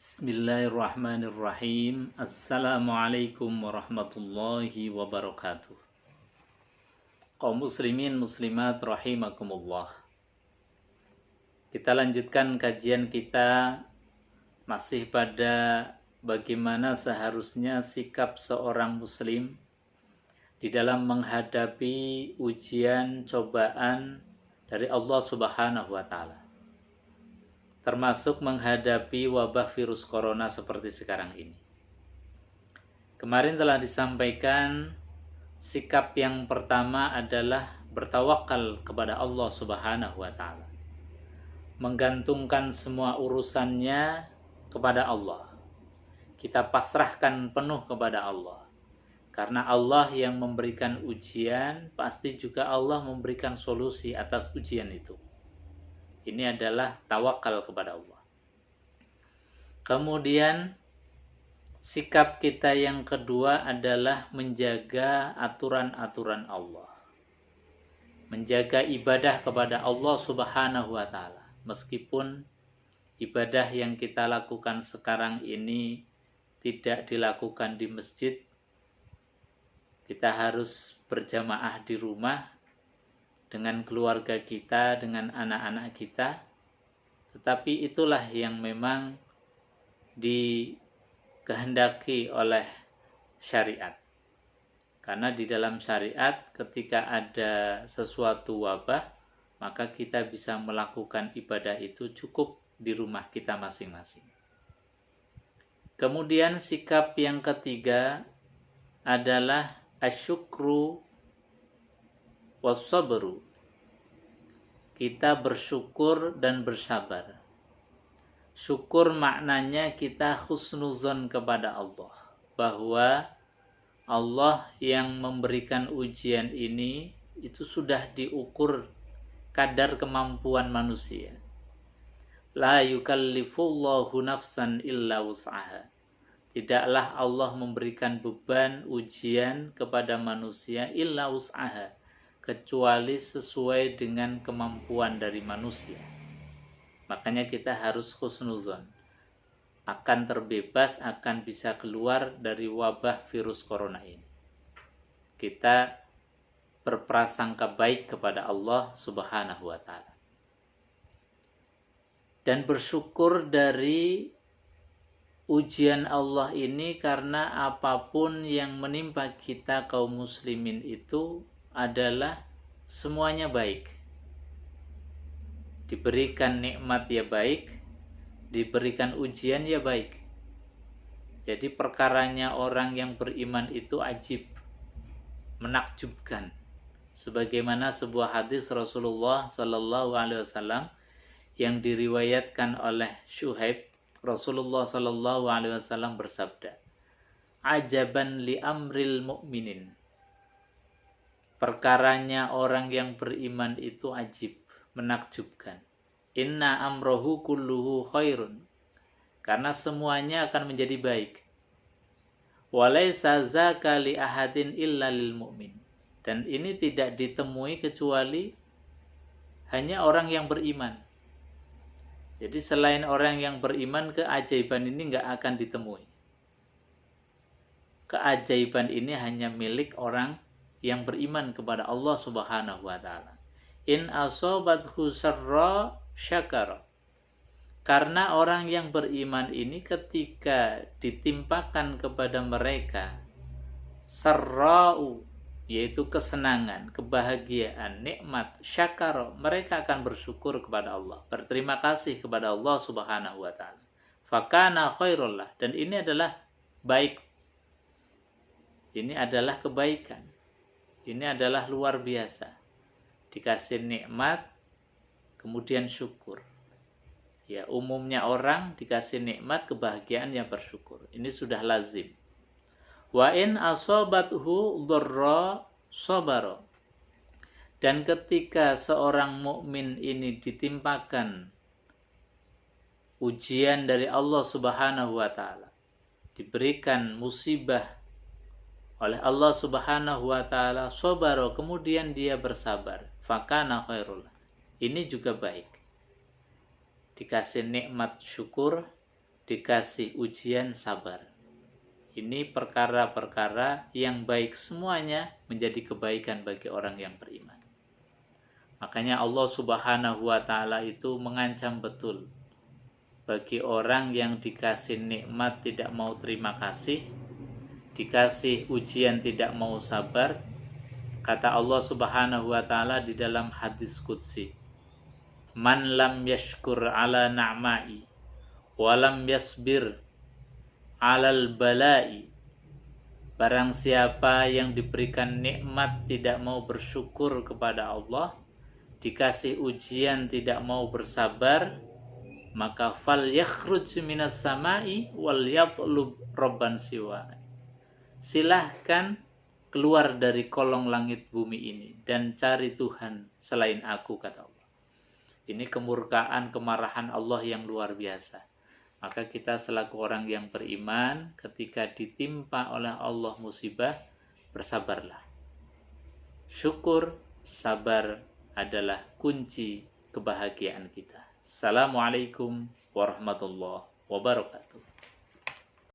Bismillahirrahmanirrahim. Assalamualaikum warahmatullahi wabarakatuh. Kaum muslimin muslimat rahimakumullah. Kita lanjutkan kajian kita masih pada bagaimana seharusnya sikap seorang muslim di dalam menghadapi ujian cobaan dari Allah Subhanahu wa taala. Termasuk menghadapi wabah virus corona seperti sekarang ini. Kemarin telah disampaikan sikap yang pertama adalah bertawakal kepada Allah Subhanahu wa taala. Menggantungkan semua urusannya kepada Allah. Kita pasrahkan penuh kepada Allah. Karena Allah yang memberikan ujian, pasti juga Allah memberikan solusi atas ujian itu. Ini adalah tawakal kepada Allah. Kemudian sikap kita yang kedua adalah menjaga aturan-aturan Allah. Menjaga ibadah kepada Allah Subhanahu wa taala. Meskipun ibadah yang kita lakukan sekarang ini tidak dilakukan di masjid, kita harus berjamaah di rumah dengan keluarga kita, dengan anak-anak kita. Tetapi itulah yang memang dikehendaki oleh syariat. Karena di dalam syariat ketika ada sesuatu wabah, maka kita bisa melakukan ibadah itu cukup di rumah kita masing-masing. Kemudian sikap yang ketiga adalah asyukru wassabru. Kita bersyukur dan bersabar. Syukur maknanya kita husnuzon kepada Allah, bahwa Allah yang memberikan ujian ini itu sudah diukur kadar kemampuan manusia. La yukallifullahu nafsan illa wus'aha. Tidaklah Allah memberikan beban ujian kepada manusia illa wus'aha, kecuali sesuai dengan kemampuan dari manusia. Makanya kita harus husnuzon, akan terbebas, akan bisa keluar dari wabah virus corona ini. Kita berprasangka baik kepada Allah Subhanahu wa taala. Dan bersyukur dari ujian Allah ini, karena apapun yang menimpa kita kaum muslimin itu adalah semuanya baik. Diberikan nikmat ya baik, diberikan ujian ya baik. Jadi perkaranya orang yang beriman itu ajib, menakjubkan. Sebagaimana sebuah hadis Rasulullah Sallallahu Alaihi Wasallam yang diriwayatkan oleh Syuhaib, Rasulullah Sallallahu Alaihi Wasallam bersabda, "Ajaban li amril mu'minin." Perkaranya orang yang beriman itu ajib, menakjubkan. Inna amrohu kulluhu khairun. Karena semuanya akan menjadi baik. Walaysa zaka li ahadin illa lil mu'min. Dan ini tidak ditemui kecuali hanya orang yang beriman. Jadi selain orang yang beriman, keajaiban ini nggak akan ditemui. Keajaiban ini hanya milik orang yang beriman kepada Allah Subhanahu wa taala. In asobathu sarra syakara. Karena orang yang beriman ini ketika ditimpakan kepada mereka sarra'u, yaitu kesenangan, kebahagiaan, nikmat, syakara, mereka akan bersyukur kepada Allah, berterima kasih kepada Allah Subhanahu wa taala. Fakana khairullah, dan ini adalah baik. Ini adalah kebaikan. Ini adalah luar biasa. Dikasih nikmat, kemudian syukur. Ya, umumnya orang dikasih nikmat, kebahagiaan, yang bersyukur. Ini sudah lazim. Wa in asobathu dharra sabara. Dan ketika seorang mukmin ini ditimpakan ujian dari Allah Subhanahu wa taala, diberikan musibah oleh Allah Subhanahu wa taala, sabara, kemudian dia bersabar, fakana khairul. Ini juga baik. Dikasih nikmat syukur, dikasih ujian sabar. Ini perkara-perkara yang baik semuanya menjadi kebaikan bagi orang yang beriman. Makanya Allah Subhanahu wa Ta'ala itu mengancam betul bagi orang yang dikasih nikmat tidak mau terima kasih, dikasih ujian tidak mau sabar. Kata Allah Subhanahu wa Ta'ala di dalam hadis qudsi, man lam yashkur ala na'mai wa lam yasbir alal balai, barang siapa yang diberikan nikmat tidak mau bersyukur kepada Allah, dikasih ujian tidak mau bersabar, maka fal yakhruj minas samai wal yatlub robban siwa, silahkan keluar dari kolong langit bumi ini dan cari Tuhan selain aku, kata Allah. Ini kemurkaan, kemarahan Allah yang luar biasa. Maka kita selaku orang yang beriman, ketika ditimpa oleh Allah musibah, bersabarlah. Syukur, sabar adalah kunci kebahagiaan kita. Assalamualaikum warahmatullahi wabarakatuh.